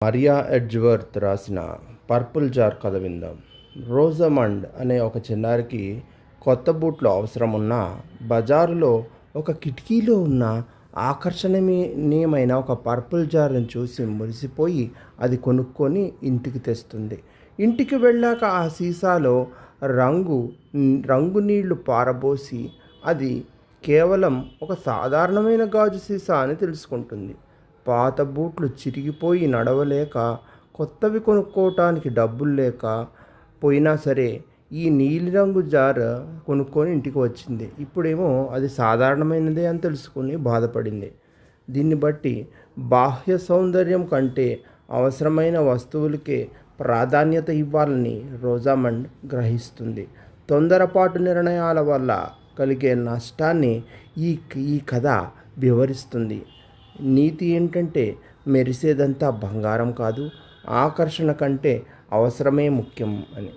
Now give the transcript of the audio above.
Mariya Edgeworth రాసిన 'purple jar' కథ విందాం. రోజమండ్ అనే ఒక చిన్నారికి కొత్త బూట్లు అవసరమున్నా బజారులో ఒక కిటికీలో ఉన్న ఆకర్షణీయమైన ఒక పర్పుల్ జార్‌ని చూసి మురిసిపోయి అది కొనుక్కొని ఇంటికి తెస్తుంది. ఇంటికి వెళ్ళాక ఆ సీసాలో రంగు రంగు నీళ్లు పారబోసి అది కేవలం ఒక సాధారణమైన గాజు సీసా అని తెలుసుకుంటుంది. పాత బూట్లు చిరిగిపోయి నడవలేక, కొత్తవి కొనుక్కోవటానికి డబ్బులు లేక పోయినా సరే ఈ నీలిరంగు జార్ కొనుక్కొని ఇంటికి వచ్చింది. ఇప్పుడేమో అది సాధారణమైనదే అని తెలుసుకొని బాధపడింది. దీన్ని బట్టి బాహ్య సౌందర్యం కంటే అవసరమైన వస్తువులకే ప్రాధాన్యత ఇవ్వాలని రోజామండ్ గ్రహిస్తుంది. తొందరపాటు నిర్ణయాల వల్ల కలిగే నష్టాన్ని ఈ ఈ కథ వివరిస్తుంది. నీతి ఏంటంటే మెరిసేదంతా బంగారం కాదు, ఆకర్షణ కంటే అవసరమే ముఖ్యం అని.